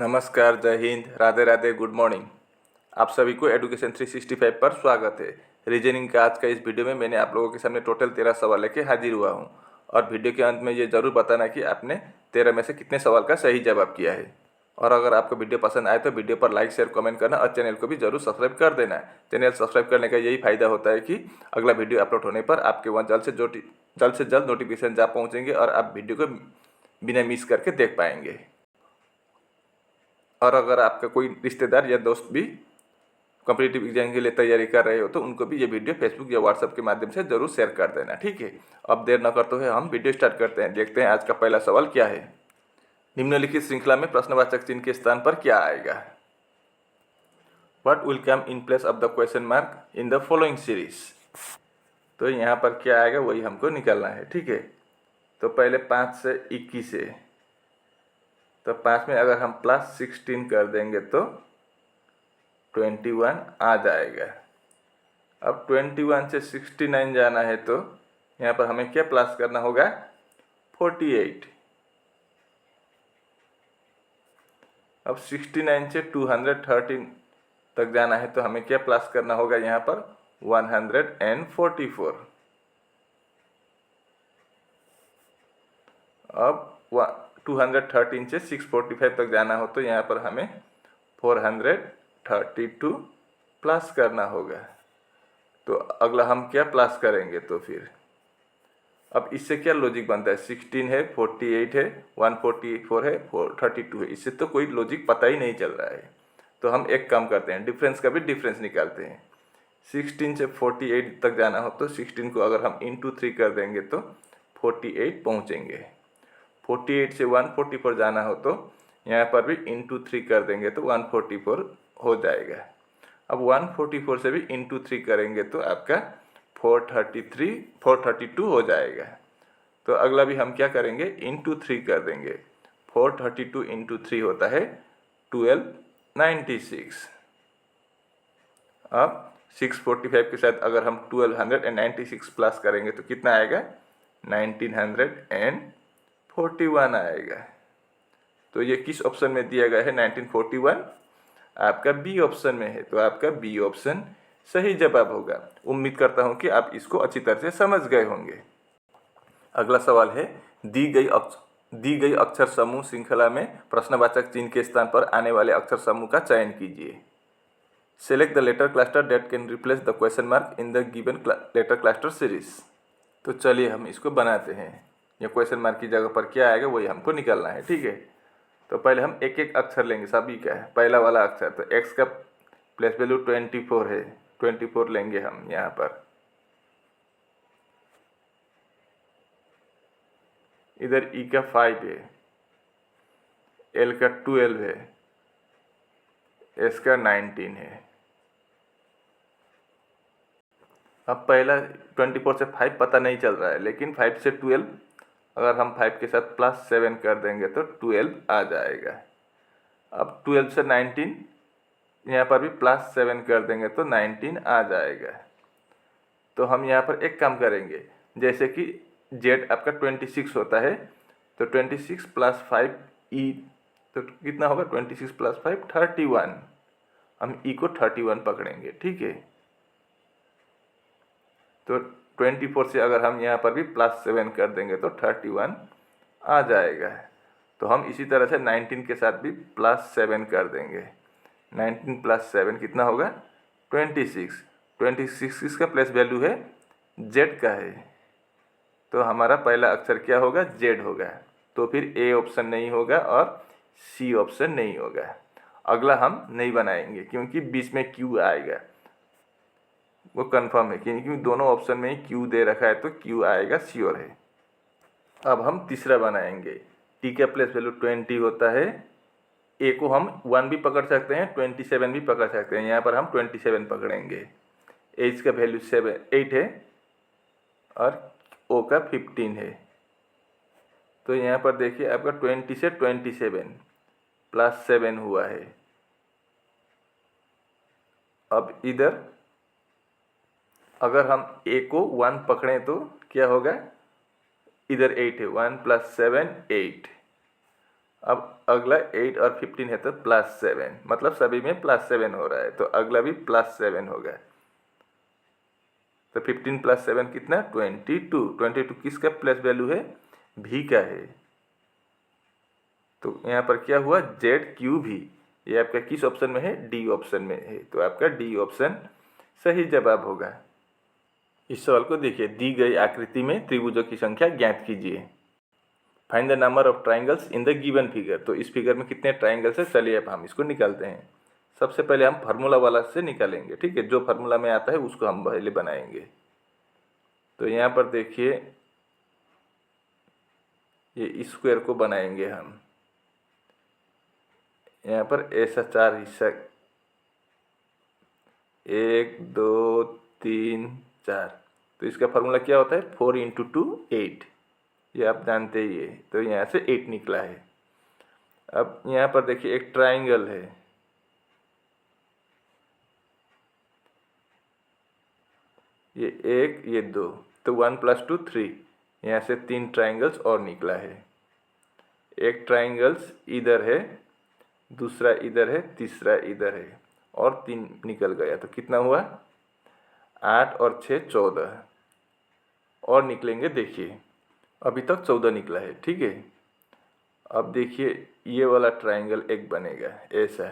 नमस्कार, जय Hind, Radhe Radhe, good morning. आप सभी को एडुकेशन 365 पर स्वागत है। रीजनिंग का आज का इस वीडियो में मैंने आप लोगों के सामने टोटल 13 सवाल लेके हाजिर हुआ हूं और वीडियो के अंत में ये जरूर बताना कि आपने 13 में से कितने सवाल का सही जवाब किया है। और अगर आपको वीडियो पसंद आए तो वीडियो पर लाइक शेयर कमेंट करना और चैनल को भी जरूर सब्सक्राइब कर देना। चैनल सब्सक्राइब करने का यही फायदा होता है कि अगला वीडियो अपलोड होने पर आपके वहाँ जल्द से जल्द नोटिफिकेशन जा पहुँचेंगे और आप वीडियो को बिना मिस करके देख पाएंगे। और अगर आपका कोई रिश्तेदार या दोस्त भी कॉम्पिटिटिव एग्जाम के लिए तैयारी कर रहे हो तो उनको भी ये वीडियो फेसबुक या व्हाट्सएप के माध्यम से जरूर शेयर कर देना, ठीक है। अब देर न करते हुए हम वीडियो स्टार्ट करते हैं। देखते हैं आज का पहला सवाल क्या है। निम्नलिखित श्रृंखला में प्रश्नवाचक चिन्ह के स्थान पर क्या आएगा? What will come in place of the question mark in the following series? तो यहाँ पर क्या आएगा वही हमको निकालना है, ठीक है। तो पहले 5 से 21 है, तो 5 में अगर हम +16 कर देंगे तो 21 आ जाएगा। अब 21 से 69 जाना है तो यहाँ पर हमें क्या प्लस करना होगा? 48। अब 69 से 213 तक जाना है तो हमें क्या प्लस करना होगा? यहाँ पर 144। अब 213 से 645 तक जाना हो तो यहाँ पर हमें 432 प्लस करना होगा। तो अगला हम क्या प्लस करेंगे? तो फिर अब इससे क्या लॉजिक बनता है? 16 है, 48 है, 144 है, 432 है। इससे तो कोई लॉजिक पता ही नहीं चल रहा है। तो हम एक काम करते हैं, डिफरेंस का भी डिफरेंस निकालते हैं। 16 से 48 तक जाना हो तो 16 को अगर हम इंटू 3 कर देंगे तो 48 पहुँचेंगे। 48 से 144 जाना हो तो यहाँ पर भी इंटू 3 कर देंगे तो 144 हो जाएगा। अब 144 से भी इंटू 3 करेंगे तो आपका 432 हो जाएगा। तो अगला भी हम क्या करेंगे? इंटू 3 कर देंगे। 432 इंटू 3 होता है 1296। अब 645 के साथ अगर हम 1296 प्लस करेंगे तो कितना आएगा? 1941 आएगा। तो ये किस ऑप्शन में दिया गया है? 1941 आपका बी ऑप्शन में है। तो आपका बी ऑप्शन सही जवाब होगा। उम्मीद करता हूं कि आप इसको अच्छी तरह से समझ गए होंगे। अगला सवाल है, दी गई अक्षर समूह श्रृंखला में प्रश्नवाचक चिन्ह के स्थान पर आने वाले अक्षर समूह का चयन कीजिए। Select the letter cluster that can replace the question mark in the given letter cluster series. तो चलिए हम इसको बनाते हैं। ये क्वेश्चन मार्क की जगह पर क्या आएगा वही हमको निकालना है, ठीक है। तो पहले हम एक एक अक्षर लेंगे, सभी का है। पहला वाला अक्षर तो x का प्लेस वैल्यू 24 है, 24 लेंगे हम यहाँ पर। इधर ई का 5 है, एल का 12 है, एस का 19 है। अब पहला 24 से 5 पता नहीं चल रहा है, लेकिन 5 से 12 अगर हम 5 के साथ +7 कर देंगे तो 12 आ जाएगा। अब 12 से 19 यहाँ पर भी +7 कर देंगे तो 19 आ जाएगा। तो हम यहाँ पर एक काम करेंगे, जैसे कि z आपका 26 होता है तो 26 + 5 ई, तो कितना होगा? 26 + 5 31। हम ई को 31 पकड़ेंगे, ठीक है। तो 24 से अगर हम यहाँ पर भी +7 कर देंगे तो 31 आ जाएगा। तो हम इसी तरह से 19 के साथ भी +7 कर देंगे। 19 + 7 कितना होगा? 26। 26 इसका प्लेस वैल्यू है, z का है। तो हमारा पहला अक्षर क्या होगा? z होगा। तो फिर ए ऑप्शन नहीं होगा और सी ऑप्शन नहीं होगा। अगला हम नहीं बनाएंगे क्योंकि बीच में q आएगा, वो कंफर्म है, क्योंकि दोनों ऑप्शन में ही q दे रखा है तो q आएगा, श्योर है। अब हम तीसरा बनाएंगे। t का प्लेस वैल्यू 20 होता है। a को हम 1 भी पकड़ सकते हैं, 27 भी पकड़ सकते हैं। यहाँ पर हम 27 पकड़ेंगे। h का वैल्यू 8 है और o का 15 है। तो यहाँ पर देखिए आपका 20 से 27 +7 हुआ है। अब इधर अगर हम a को 1 पकड़ें तो क्या होगा? इधर 8 है, 1 + 7 8। अब अगला 8 और 15 है तो +7, मतलब सभी में +7 हो रहा है, तो अगला भी +7 होगा। तो 15 + 7 कितना, 22। 22 किसका प्लस वैल्यू है, भी का है। तो यहाँ पर क्या हुआ, ZQV, ये आपका किस ऑप्शन में है, डी ऑप्शन में है, तो आपका डी ऑप्शन सही जवाब होगा। इस सवाल को देखिए, दी गई आकृति में त्रिभुजों की संख्या ज्ञात कीजिए। Find the number of triangles in the given figure. तो इस फिगर में कितने ट्राइंगल्स है, चलिए अब हम इसको निकालते हैं। सबसे पहले हम फार्मूला वाला से निकालेंगे, ठीक है, जो फार्मूला में आता है उसको हम पहले बनाएंगे। तो यहाँ पर देखिए, ये स्क्वायर को बनाएंगे हम। यहाँ पर ऐसा 4 हिस्सा, 1 2 3 4। तो इसका फार्मूला क्या होता है, 4 × 2 8, ये आप जानते ही है। तो यहाँ से 8 निकला है। अब यहाँ पर देखिए एक ट्राइंगल है, ये 1 ये 2, तो 1 + 2 3, यहाँ से 3 ट्राइंगल्स और निकला है। एक ट्राइंगल्स इधर है, दूसरा इधर है, तीसरा इधर है, और 3 निकल गया। तो कितना हुआ, 8 और 6 14, और निकलेंगे। देखिए अभी तक 14 निकला है, ठीक है। अब देखिए ये वाला ट्राइंगल एक बनेगा ऐसा,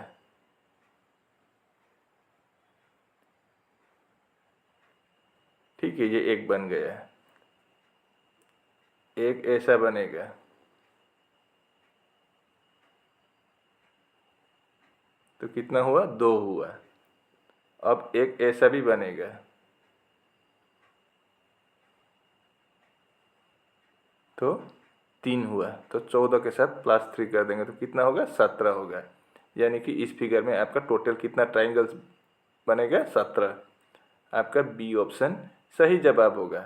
ठीक है, ये एक बन गया। एक ऐसा बनेगा, तो कितना हुआ, 2 हुआ। अब एक ऐसा भी बनेगा, तो 3 हुआ। तो 14 के साथ +3 कर देंगे तो कितना होगा, 17 होगा। यानी कि इस फिगर में आपका टोटल कितना ट्राइंगल्स बनेगा, 17। आपका बी ऑप्शन सही जवाब होगा।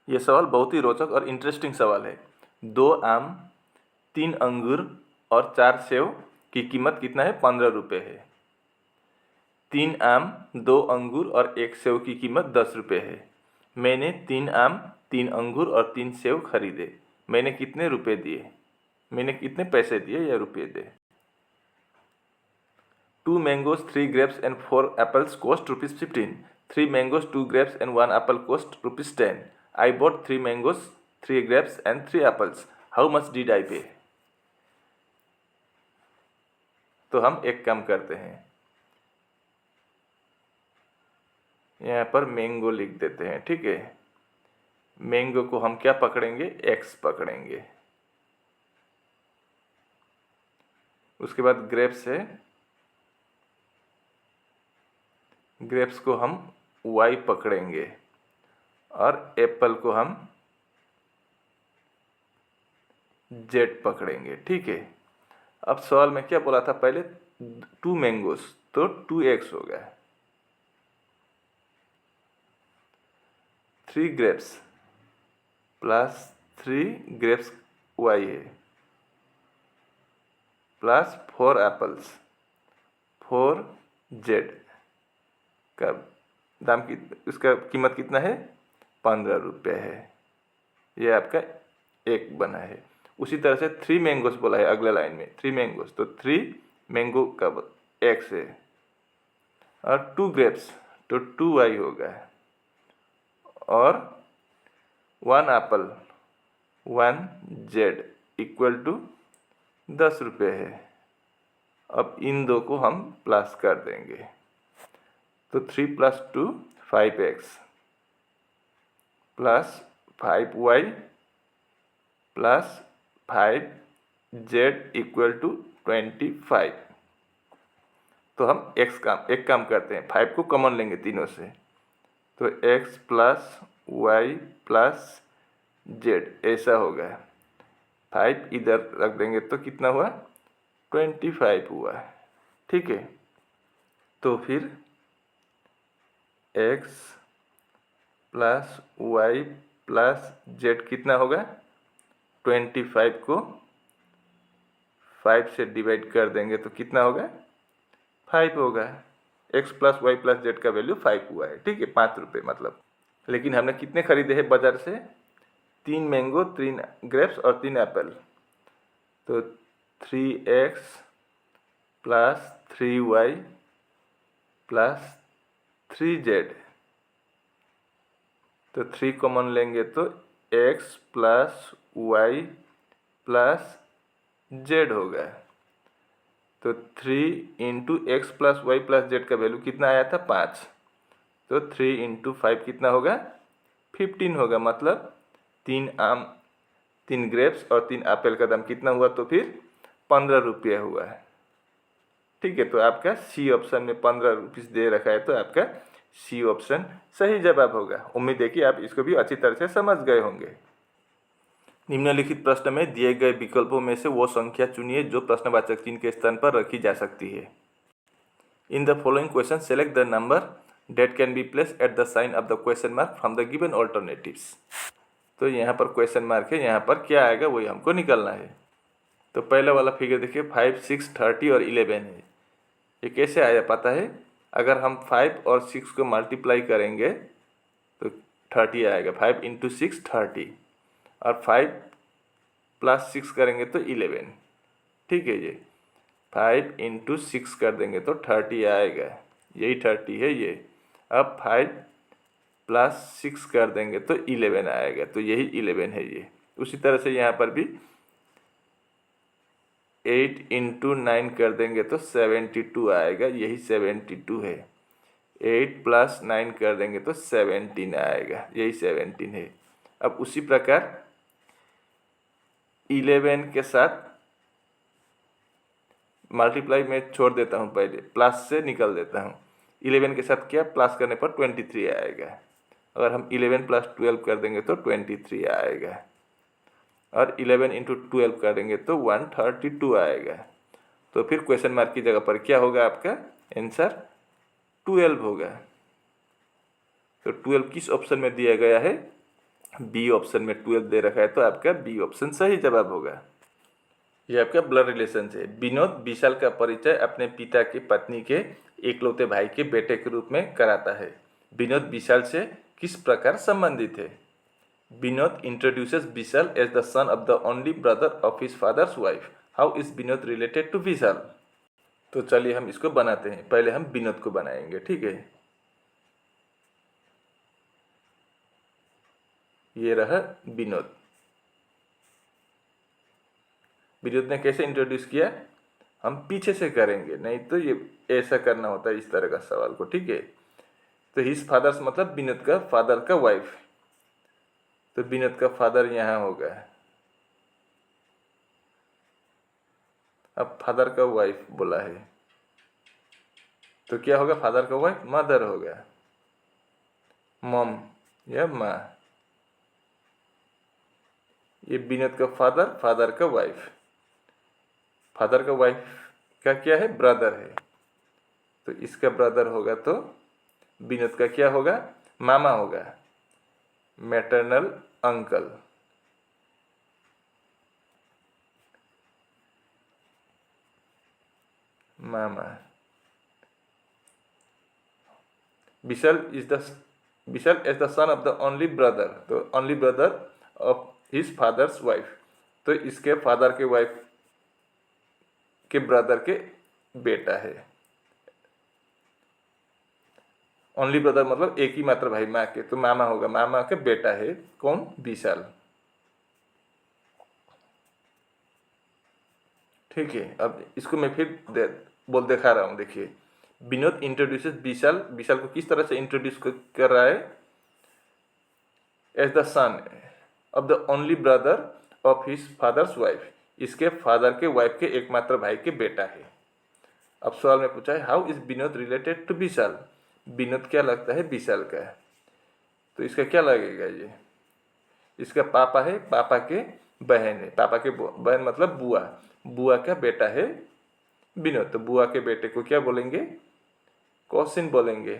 ये सवाल बहुत ही रोचक और इंटरेस्टिंग सवाल है। 2 आम, 3 अंगूर और 4 सेव की कीमत कितना है, 15 रुपये है। 3 आम, 2 अंगूर और 1 सेव की कीमत 10 रुपये है। मैंने 3 आम, 3 अंगूर और 3 सेव खरीदे। मैंने कितने रुपए दिए, मैंने कितने पैसे दिए या रुपये दिए। 2 mangoes, 3 grapes and 4 apples cost ₹15. 3 mangoes, 2 grapes and 1 apple cost ₹10. I bought 3 mangoes, 3 grapes and 3 apples. How much did I pay? तो हम एक काम करते हैं, यहाँ पर मैंगो लिख देते हैं, ठीक है। मैंगो को हम क्या पकड़ेंगे, x पकड़ेंगे। उसके बाद ग्रेप्स है, ग्रेप्स को हम y पकड़ेंगे, और एप्पल को हम z पकड़ेंगे, ठीक है। अब सवाल में क्या बोला था पहले, 2 मैंगोस, तो 2x होगा। 3 ग्रेप्स प्लस 3 ग्रेप्स y है, प्लस 4 एप्पल्स 4z का दाम की, उसका कीमत कितना है, 15 रुपये है। ये आपका एक बना है। उसी तरह से 3 मैंगोस बोला है अगले लाइन में, 3 मैंगोस, तो 3 मैंगो का x है, और 2 ग्रेप्स तो 2y होगा, और 1 एप्पल 1z इक्वल टू 10 रुपये है। अब इन दो को हम प्लस कर देंगे, तो 3 + 2 5x plus 5y plus 5z equal to 25। तो हम एक काम करते हैं, 5 को कॉमन लेंगे तीनों से, तो x plus y plus z ऐसा होगा। 5 इधर रख देंगे तो कितना हुआ, 25 हुआ, ठीक है। तो फिर x plus y plus z कितना होगा, 25 को 5 से डिवाइड कर देंगे तो कितना होगा, 5 होगा। x plus y plus z का वैल्यू 5 हुआ है, ठीक है, 5 रुपये मतलब। लेकिन हमने कितने खरीदे हैं बाजार से, 3 मैंगो, 3 ग्रेप्स और 3 एप्पल। तो 3x plus 3y plus 3z। तो 3 कॉमन लेंगे तो x plus y plus z होगा। तो 3 into x plus y plus z का वैल्यू कितना आया था 5। तो 3 इंटू 5 कितना होगा 15 होगा। मतलब 3 ग्रेप्स और 3 एप्पल का दाम कितना हुआ तो फिर 15 रुपये हुआ है। ठीक है, तो आपका सी ऑप्शन में 15 रुपीज़ दे रखा है, तो आपका सी ऑप्शन सही जवाब होगा। उम्मीद है कि आप इसको भी अच्छी तरह से समझ गए होंगे। निम्नलिखित प्रश्न में दिए गए विकल्पों में से वो संख्या चुनिए जो प्रश्नवाचक चिन्ह के स्थान पर रखी जा सकती है। In the following question select the number that can be placed at the sign of the question mark from the given alternatives. तो यहाँ पर क्वेश्चन मार्क है, यहाँ पर क्या आएगा वही हमको निकालना है। तो पहला वाला फिगर देखिए 5, 6, 30 और 11 है। ये कैसे आया पता है? अगर हम 5 और 6 को मल्टीप्लाई करेंगे तो 30 आएगा। 5 इंटू 6 30 और 5 प्लस 6 करेंगे तो 11। ठीक है, ये 5 इंटू 6 कर देंगे तो 30 आएगा। यही 30 है ये। अब 5 प्लस 6 कर देंगे तो 11 आएगा। तो यही 11 है ये। उसी तरह से यहाँ पर भी 8 इंटू 9 कर देंगे तो 72 आएगा। यही 72 है। 8 प्लस 9 कर देंगे तो 17 आएगा। यही 17 है। अब उसी प्रकार 11 के साथ मल्टीप्लाई में छोड़ देता हूँ, पहले प्लस से निकल देता हूँ। 11 के साथ क्या प्लस करने पर 23 आएगा। अगर हम 11 प्लस 12 कर देंगे तो 23 आएगा। और 11 इंटू 12 करेंगे तो 132 आएगा। तो फिर क्वेश्चन मार्क की जगह पर क्या होगा? आपका आंसर 12 होगा। तो 12 किस ऑप्शन में दिया गया है? बी ऑप्शन में 12 दे रखा है, तो आपका बी ऑप्शन सही जवाब होगा। ये आपका ब्लड रिलेशन है। विनोद विशाल का परिचय अपने पिता की पत्नी के इकलौते भाई के बेटे के रूप में कराता है। विनोद विशाल से किस प्रकार संबंधित है? Vinod introduces Vishal as the son of the only brother of his father's wife. How is Vinod related to Vishal? तो चलिए हम इसको बनाते हैं। पहले हम विनोद को बनाएंगे। ठीक है, ये रहा विनोद। विनोद ने कैसे इंट्रोड्यूस किया? हम पीछे से करेंगे, नहीं तो ये ऐसा करना होता है इस तरह का सवाल को। ठीक है, तो हिज फादर्स मतलब विनोद का फादर का वाइफ। तो विनोद का फादर यहाँ होगा। अब फादर का वाइफ बोला है तो क्या होगा? फादर का वाइफ मदर होगा, मॉम या माँ। ये विनोद का फादर, फादर का वाइफ। फादर का वाइफ का क्या है? ब्रदर है। तो इसका ब्रदर होगा तो विनोद का क्या होगा? मामा होगा, मैटरनल अंकल। मामा। Vishal is the son of the only brother. तो only brother of his father's wife. तो इसके फादर के वाइफ के ब्रदर के बेटा है। ओनली ब्रदर मतलब एक ही मात्र भाई माँ के, तो मामा होगा, मामा के बेटा है। कौन? विशाल। ठीक है, अब इसको मैं फिर दिखा रहा हूँ। देखिए, विनोद इंट्रोड्यूसेस विशाल। विशाल को किस तरह से इंट्रोड्यूस कर रहा है? As the son of the only brother of his father's wife. इसके फादर के वाइफ के एकमात्र भाई के बेटा है। अब सवाल में पूछा है how is Vinod related to Vishal? Vinod क्या लगता है विशाल का? तो इसका क्या लगेगा? ये इसका पापा है, पापा के बहन है। पापा के बहन मतलब बुआ। बुआ का बेटा है विनोद। तो बुआ के बेटे को क्या बोलेंगे? कॉजिन बोलेंगे।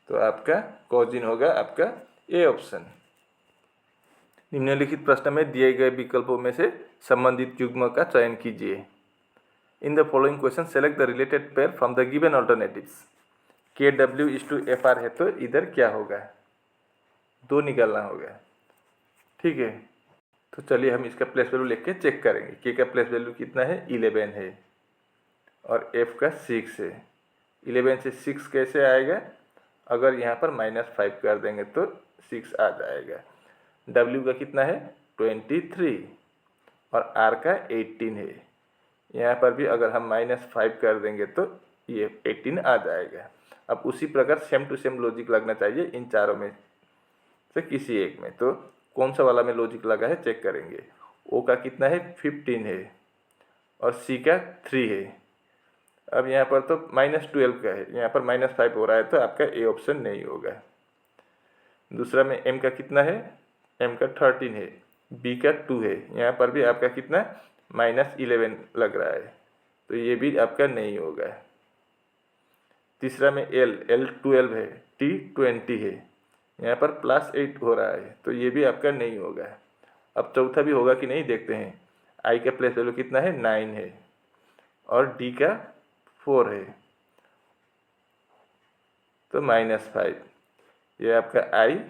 तो आपका कॉजिन होगा आपका ए ऑप्शन। निम्नलिखित प्रश्न में दिए गए विकल्पों में से संबंधित युग्म का चयन कीजिए। इन the following question select the related pair from the given alternatives. KW:FR है तो इधर क्या होगा? 2 निकालना होगा। ठीक है, तो चलिए हम इसका प्लेस वैल्यू लिख के चेक करेंगे। के का प्लेस वैल्यू कितना है, 11 है और एफ का 6 है। 11 से 6 कैसे आएगा, अगर यहाँ पर -5 कर देंगे तो 6 आ जाएगा। डब्ल्यू का कितना है, 23 और आर का 18 है। यहाँ पर भी अगर हम -5 कर देंगे तो ये 18 आ जाएगा। अब उसी प्रकार सेम टू सेम लॉजिक लगना चाहिए इन चारों में से किसी एक में। तो कौन सा वाला में लॉजिक लगा है चेक करेंगे। ओ का कितना है, 15 है और सी का 3 है। अब यहाँ पर तो -12 का है, यहाँ पर -5 हो रहा है तो आपका ए ऑप्शन नहीं होगा। दूसरा में एम का कितना है, एम का 13 है, बी का 2 है, यहाँ पर भी आपका कितना -11 लग रहा है तो ये भी आपका नहीं होगा। तीसरा में एल 12 है, टी 20 है, यहाँ पर +8 हो रहा है तो ये भी आपका नहीं होगा। अब चौथा भी होगा कि नहीं देखते हैं। आई का प्लेस वैल्यू कितना है, 9 है और डी का 4 है तो -5। ये आपका आई,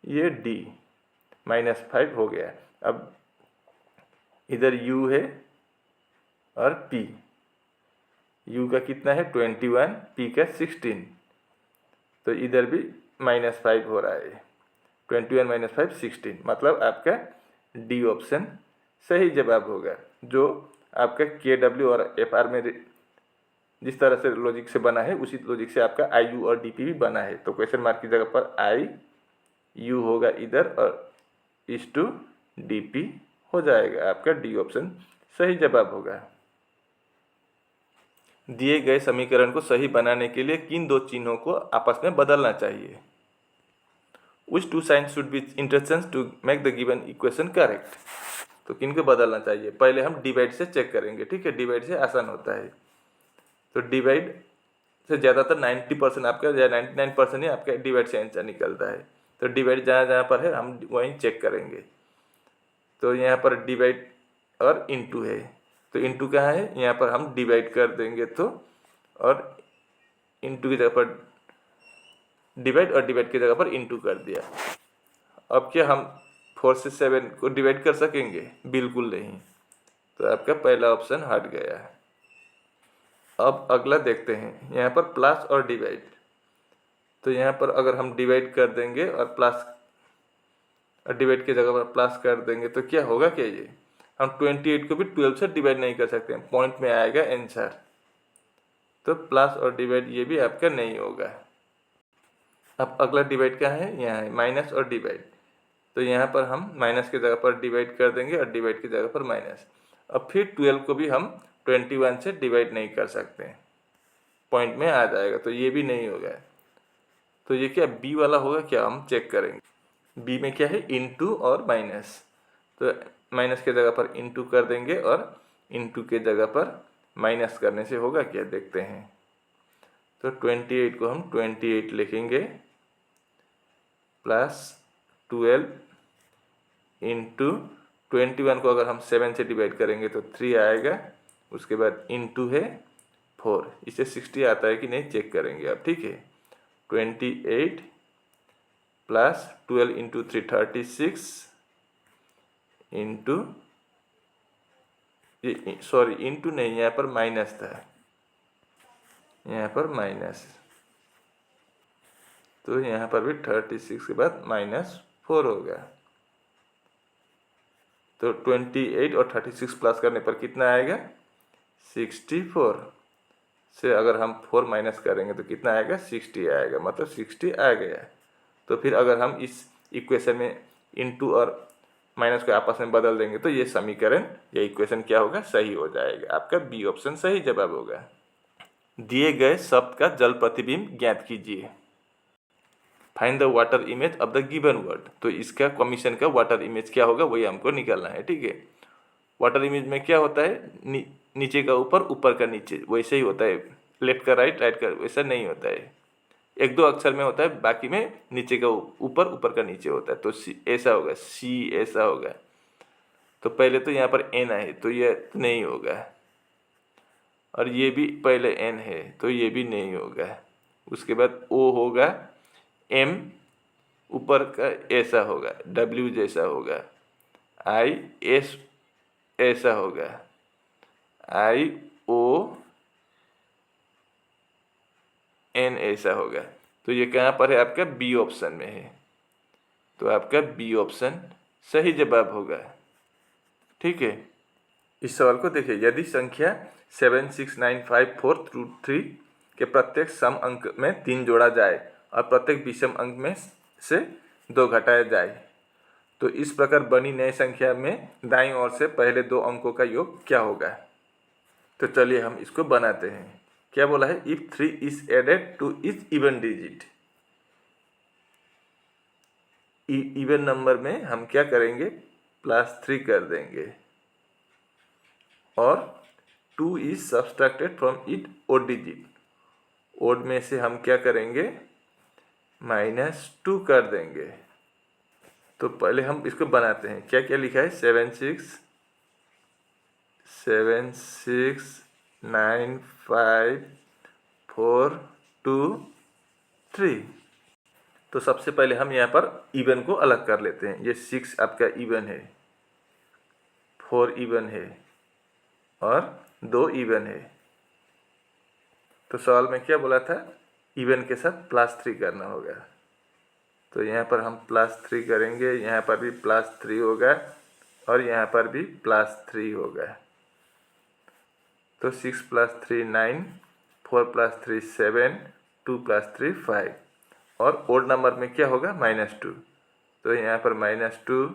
ये डी, -5 हो गया। अब इधर यू है और पी, यू का कितना है 21, पी का 16 तो इधर भी -5 हो रहा है। 21 - 5 16, मतलब आपका डी ऑप्शन सही जवाब होगा। जो आपका के डब्ल्यू और एफ आर में जिस तरह से लॉजिक से बना है उसी लॉजिक से आपका आई यू और डी पी भी बना है। तो क्वेश्चन मार्क की जगह पर आई यू होगा इधर और इस टू डी पी हो जाएगा। आपका डी ऑप्शन सही जवाब होगा। दिए गए समीकरण को सही बनाने के लिए किन दो चिन्हों को आपस में बदलना चाहिए। Which two signs should be interchanged to make the given equation correct? तो किन को बदलना चाहिए, पहले हम डिवाइड से चेक करेंगे। ठीक है, डिवाइड से आसान होता है। तो डिवाइड से ज़्यादातर 90% आपका या 99% ही आपका डिवाइड से आंसर निकलता है। तो डिवाइड जहाँ जहाँ पर है हम वहीं चेक करेंगे। तो यहाँ पर डिवाइड और इनटू है, तो इनटू कहाँ है, यहाँ पर हम डिवाइड कर देंगे तो, और इनटू की जगह पर डिवाइड और डिवाइड की जगह पर इनटू कर दिया। अब क्या हम 4 से 7 को डिवाइड कर सकेंगे, बिल्कुल नहीं। तो आपका पहला ऑप्शन हट गया है। अब अगला देखते हैं, यहाँ पर प्लस और डिवाइड। तो यहाँ पर अगर हम डिवाइड कर देंगे और प्लस और डिवाइड की जगह पर प्लस कर देंगे तो क्या होगा, क्या ये हम 28 को भी 12 से डिवाइड नहीं कर सकते हैं, पॉइंट में आएगा आंसर। तो प्लस और डिवाइड ये भी आपका नहीं होगा। अब अगला डिवाइड क्या है, यहाँ है माइनस और डिवाइड। तो यहाँ पर हम माइनस की जगह पर डिवाइड कर देंगे और डिवाइड की जगह पर माइनस। अब फिर 12 को भी हम 21 से डिवाइड नहीं कर सकते, पॉइंट में आ जाएगा तो ये भी नहीं होगा। तो ये क्या बी वाला होगा, क्या हम चेक करेंगे। बी में क्या है, इनटू और माइनस। तो माइनस के जगह पर इनटू कर देंगे और इनटू के जगह पर माइनस करने से होगा क्या, देखते हैं। तो 28 को हम 28 लिखेंगे प्लस 12 इंटू 21 को अगर हम 7 से डिवाइड करेंगे तो 3 आएगा। उसके बाद इंटू है 4, इसे 60 आता है कि नहीं चेक करेंगे आप। ठीक है, 28 प्लस 12 इंटू 3 36 इंटू ये, सॉरी इंटू नहीं, यहाँ पर माइनस था, यहाँ पर माइनस। तो यहाँ पर भी 36 के बाद -4 होगा। तो 28 और 36 प्लस करने पर कितना आएगा, 64 से अगर हम 4 माइनस करेंगे तो कितना आएगा, 60 आएगा, मतलब 60 आ गया। तो फिर अगर हम इस इक्वेशन में इनटू और माइनस को आपस में बदल देंगे तो ये समीकरण या इक्वेशन क्या होगा, सही हो जाएगा। आपका बी ऑप्शन सही जवाब होगा। दिए गए शब्द का जल प्रतिबिंब ज्ञात कीजिए। Find the water image of the given word. तो इसका कमीशन का वाटर इमेज क्या होगा वही हमको निकालना है। ठीक है, वाटर इमेज में क्या होता है, नीचे का ऊपर, ऊपर का नीचे, वैसे ही होता है। लेफ्ट का राइट, राइट का वैसा नहीं होता है। एक दो अक्षर में होता है, बाकी में नीचे का ऊपर, ऊपर का नीचे होता है। तो सी ऐसा होगा, सी ऐसा होगा। तो पहले तो यहाँ पर एन है तो ये नहीं होगा, और ये भी पहले एन है तो ये भी नहीं होगा। उसके बाद ओ होगा, एम ऊपर का ऐसा होगा, डब्ल्यू जैसा होगा, आई एस ऐसा होगा, ION ऐसा होगा। तो ये कहाँ पर है? आपका बी ऑप्शन में है। तो आपका बी ऑप्शन सही जवाब होगा। ठीक है, इस सवाल को देखिए, यदि संख्या 76954 के प्रत्येक सम अंक में 3 जोड़ा जाए और प्रत्येक विषम अंक में से 2 घटाया जाए, तो इस प्रकार बनी नई संख्या में दाईं ओर से पहले 2 अंकों का योग क्या होगा? तो चलिए हम इसको बनाते हैं। क्या बोला है? If 3 is added to each even digit, even number में हम क्या करेंगे? +3 कर देंगे, और 2 is subtracted from it odd digit, odd में से हम क्या करेंगे? -2 कर देंगे। तो पहले हम इसको बनाते हैं। क्या क्या लिखा है? 7695423। तो सबसे पहले हम यहाँ पर इवन को अलग कर लेते हैं। ये 6 आपका इवन है, 4 इवन है और 2 इवन है। तो सवाल में क्या बोला था? इवन के साथ +3 करना होगा। तो यहाँ पर हम +3 करेंगे, यहाँ पर भी +3 होगा और यहाँ पर भी +3 होगा। तो 6 + 3 9, 4 + 3 7, 2 + 3 5, और ओड नंबर में क्या होगा? -2। तो यहाँ पर -2,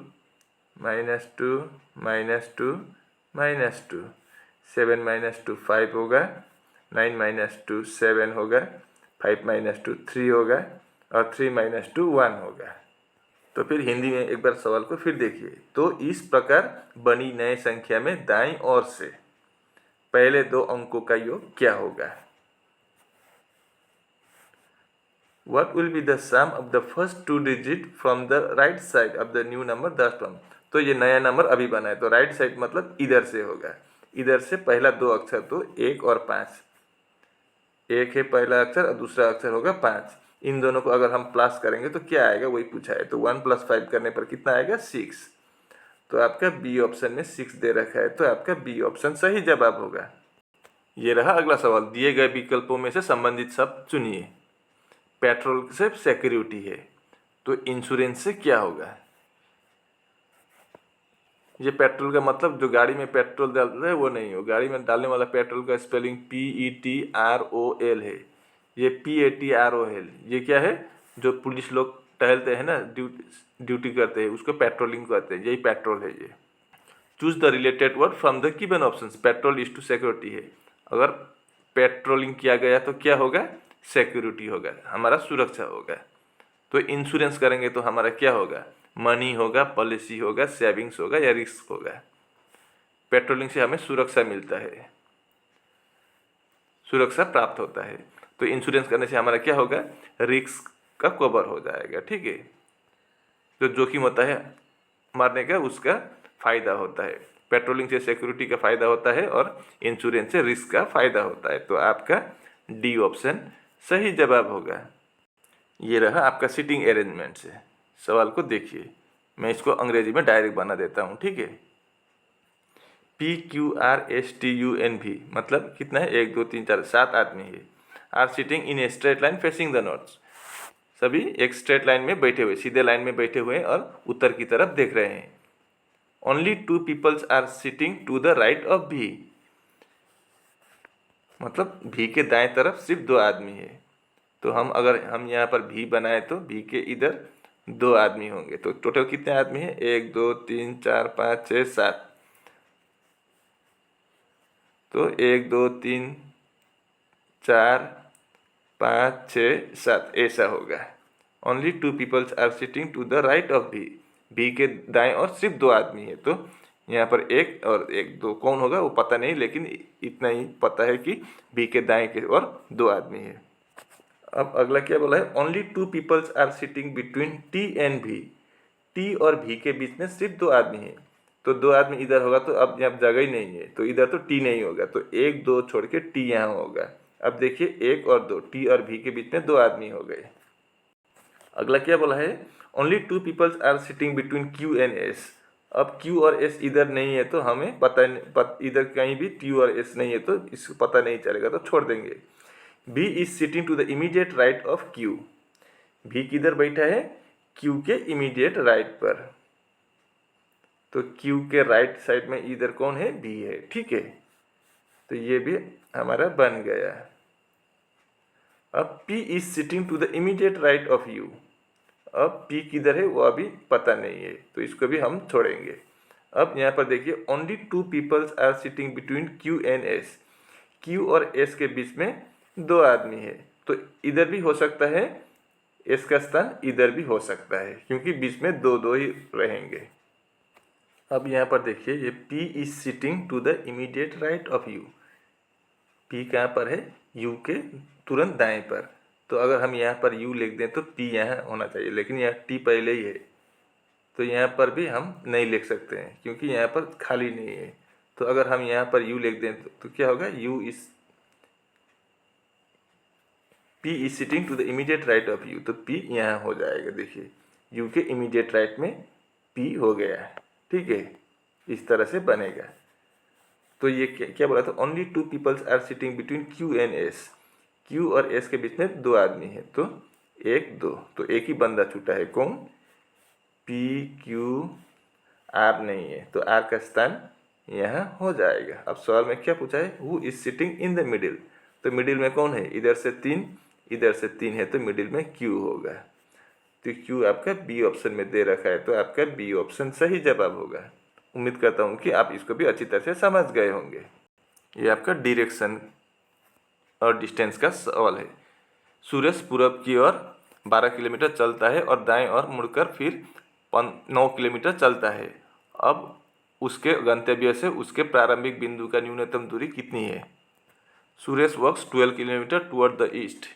-2, -2, -2, 7 - 2 5 होगा, 9 - 2 7 होगा, 5 - 2 3 होगा और 3 - 2 1 होगा। तो फिर हिंदी में एक बार सवाल को फिर देखिए। तो इस प्रकार बनी नई संख्या में दाईं ओर से पहले 2 अंकों का योग क्या होगा? What will be the sum of the first 2 digit from the right side of the new number thus from? तो ये नया नंबर अभी बना है, तो राइट साइड मतलब इधर से होगा। इधर से पहला 2 अक्षर, तो 1 और 5। 1 है पहला अक्षर और दूसरा अक्षर होगा 5। इन दोनों को अगर हम प्लस करेंगे तो क्या आएगा? वही पूछा है। तो 1 + 5 करने पर कितना आएगा? 6। तो आपका बी ऑप्शन में 6 दे रखा है, तो आपका बी ऑप्शन सही जवाब होगा। ये रहा अगला सवाल। दिए गए विकल्पों में से संबंधित शब्द चुनिए। पेट्रोल से सिक्योरिटी है, तो इंश्योरेंस से क्या होगा? ये पेट्रोल का मतलब जो गाड़ी में पेट्रोल डालता है वो नहीं हो, गाड़ी में डालने वाला पेट्रोल का स्पेलिंग PETROL है। ये PATROL, ये क्या है? जो पुलिस लोग टहलते हैं ना, ड्यूटी करते हैं, उसको पेट्रोलिंग कहते हैं। यही पेट्रोल है ये। Choose the related word from the given options. Patrol is to security है। अगर पेट्रोलिंग किया गया तो क्या होगा? सिक्योरिटी होगा, हमारा सुरक्षा होगा। तो इंश्योरेंस करेंगे तो हमारा क्या होगा? मनी होगा, पॉलिसी होगा, सेविंग्स होगा या रिस्क होगा। पेट्रोलिंग से हमें सुरक्षा मिलता है, सुरक्षा प्राप्त होता है। तो इंश्योरेंस करने से हमारा क्या होगा? रिस्क का कवर हो जाएगा। ठीक है, जो जोखिम होता है मारने का, उसका फायदा होता है। पेट्रोलिंग से सिक्योरिटी का फायदा होता है और इंश्योरेंस से रिस्क का फायदा होता है। तो आपका डी ऑप्शन सही जवाब होगा। ये रहा आपका सीटिंग अरेंजमेंट से। सवाल को देखिए, मैं इसको अंग्रेजी में डायरेक्ट बना देता हूँ। ठीक है, PQRSTUNV मतलब कितना है? 1 2 3 4 7 आदमी है। Are sitting in a straight line facing the north. सभी एक स्ट्रेट लाइन में बैठे हुए, सीधे लाइन में बैठे हुए और उत्तर की तरफ देख रहे हैं। Only 2 peoples are sitting to the right of V, मतलब V के दाएं तरफ सिर्फ 2 आदमी है। तो अगर हम यहाँ पर V बनाए तो V के इधर 2 आदमी होंगे। तो टोटल कितने आदमी हैं? 1 2 3 4 5 6 7। तो 1 2 3 4 5 6 7 ऐसा होगा। Only 2 peoples are sitting to the right of V के दाएं और सिर्फ 2 आदमी है। तो यहाँ पर 1 और 1 2 कौन होगा वो पता नहीं, लेकिन इतना ही पता है कि V के दाएं के और 2 आदमी है। अब अगला क्या बोला है? Only 2 peoples are sitting between T and V। T और V के बीच में सिर्फ 2 आदमी है। तो 2 आदमी इधर होगा, तो अब यहाँ जगह ही नहीं है, तो इधर तो T नहीं होगा। तो 1 2 छोड़ के T यहाँ होगा। अब देखिए 1 और 2, T और V के बीच में 2 आदमी हो गए। अगला क्या बोला है? Only 2 peoples are sitting between Q and S। अब Q और S इधर नहीं है तो हमें इधर कहीं भी Q और S नहीं है तो इसको पता नहीं चलेगा, तो छोड़ देंगे। B is sitting to the immediate right of Q। B किधर बैठा है? Q के इमीडिएट राइट पर। तो Q के राइट साइड में इधर कौन है? B है, ठीक है। तो ये भी हमारा बन गया। अब P is sitting to the immediate right of U। अब P किधर है वो अभी पता नहीं है, तो इसको भी हम छोड़ेंगे। अब यहाँ पर देखिए, only 2 peoples are sitting between Q and S। Q और S के बीच में 2 आदमी है, तो इधर भी हो सकता है, S का स्थान इधर भी हो सकता है, क्योंकि बीच में 2 ही रहेंगे। अब यहाँ पर देखिए, ये P is sitting to the immediate right of U। P कहाँ पर है? U के तुरंत दाएं पर। तो अगर हम यहाँ पर U लिख दें तो P यहाँ होना चाहिए, लेकिन यहाँ T पहले ही है, तो यहाँ पर भी हम नहीं लिख सकते हैं क्योंकि यहाँ पर खाली नहीं है। तो अगर हम यहाँ पर U लिख दें तो क्या होगा? P is sitting to the immediate right of U, तो P यहाँ हो जाएगा। देखिए, U के इमीडिएट राइट में P हो गया है, ठीक है। इस तरह से बनेगा। तो ये क्या बोला था? Only 2 peoples are sitting between Q and S। Q और S के बीच में 2 आदमी है, तो 1 2, तो एक ही बंदा छूटा है। कौन? P Q R नहीं है, तो R का स्थान यहाँ हो जाएगा। अब सवाल में क्या पूछा है? Who is sitting in the middle. तो मिडिल में कौन है? इधर से 3, इधर से 3 है, तो मिडिल में Q होगा। तो Q आपका B ऑप्शन में दे रखा है, तो आपका B ऑप्शन सही जवाब होगा। उम्मीद करता हूँ कि आप इसको भी अच्छी तरह से समझ गए होंगे। ये आपका डायरेक्शन और डिस्टेंस का सवाल है। सूरज पूरब की ओर 12 किलोमीटर चलता है और दाएं ओर मुड़कर फिर 9 किलोमीटर चलता है। अब उसके गंतव्य से उसके प्रारंभिक बिंदु का न्यूनतम दूरी कितनी है? सूरज वॉक्स 12 kilometre toward the east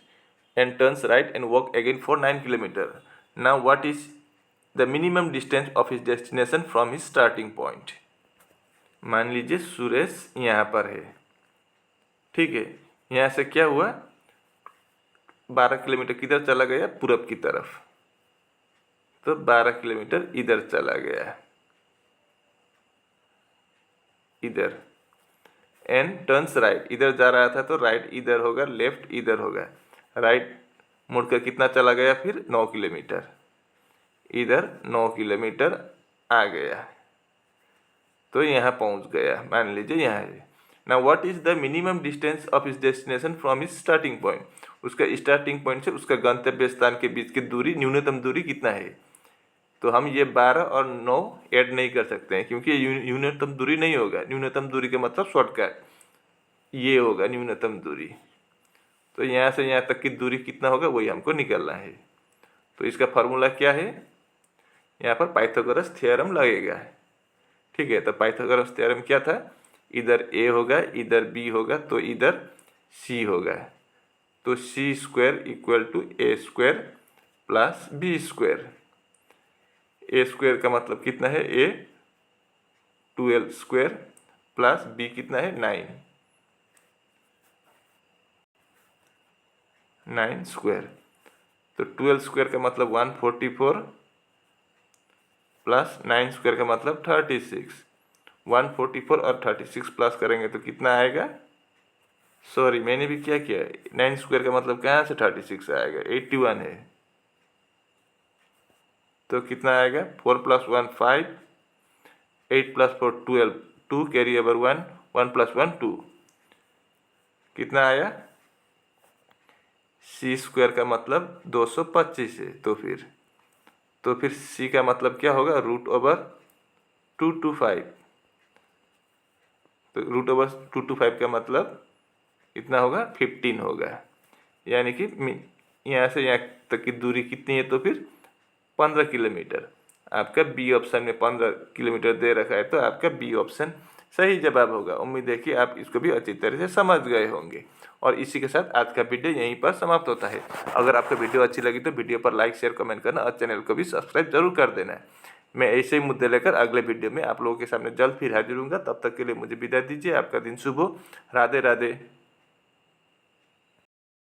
and turns right and walk again for 9 kilometre. Now what is the minimum distance of his destination from his starting point. मान लीजिए सूरज यहाँ पर है, ठीक है। यहाँ से क्या हुआ? 12 किलोमीटर किधर चला गया? पूरब की तरफ। तो 12 किलोमीटर इधर चला गया, इधर। एंड टर्न्स राइट, इधर जा रहा था तो राइट इधर होगा, लेफ्ट इधर होगा। राइट मुड़कर कितना चला गया? फिर 9 किलोमीटर। इधर 9 किलोमीटर आ गया, तो यहाँ पहुँच गया। मान लीजिए यहाँ है। Now what is the minimum distance of his destination from his starting point. उसका स्टार्टिंग पॉइंट से उसका गंतव्य स्थान के बीच की दूरी, न्यूनतम दूरी कितना है? तो हम ये 12 और 9 ऐड नहीं कर सकते हैं, क्योंकि ये न्यूनतम दूरी नहीं होगा। न्यूनतम दूरी का मतलब शॉर्टकट ये होगा, न्यूनतम दूरी। तो यहाँ से यहाँ तक की दूरी कितना होगा वही हमको निकालना है। तो इसका फार्मूला क्या है? यहाँ पर पाइथागोरस थ्योरम लगेगा, ठीक है। तो पाइथागोरस थ्योरम क्या था? इधर A होगा, इधर B होगा, तो इधर C होगा। तो C square equal to A square plus B square. A square का मतलब कितना है? A 12 स्क्वायर प्लस B कितना है? 9 स्क्वायर। तो 12 स्क्वायर का मतलब 144 प्लस 9 स्क्वायर का मतलब 36। 144 और 36 प्लस करेंगे तो कितना आएगा? सॉरी, मैंने भी क्या किया? 9 स्क्वायर का मतलब कहाँ से 36 आएगा? 81 है, तो कितना आएगा? 4 + 1 5, 8 + 4 12, 2 कैरी ओवर 1, 1 + 1 2। कितना आया? C स्क्वायर का मतलब 225 है, तो फिर C का मतलब क्या होगा? √2 to 5। तो √2 to 5 का मतलब कितना होगा? 15 होगा। यानी कि यहाँ से यहाँ तक की दूरी कितनी है? तो फिर 15 किलोमीटर। आपका B ऑप्शन में 15 किलोमीटर दे रखा है, तो आपका B ऑप्शन सही जवाब होगा। उम्मीद है कि आप इसको भी अच्छी तरह से समझ गए होंगे। और इसी के साथ आज का वीडियो यहीं पर समाप्त होता है। अगर आपको वीडियो अच्छी लगी तो वीडियो पर लाइक, शेयर, कमेंट करना और चैनल को भी सब्सक्राइब जरूर कर देना है। मैं ऐसे ही मुद्दे लेकर अगले वीडियो में आप लोगों के सामने जल्द फिर हाजिर होऊंगा। तब तक के लिए मुझे विदा दीजिए। आपका दिन शुभ हो। राधे राधे।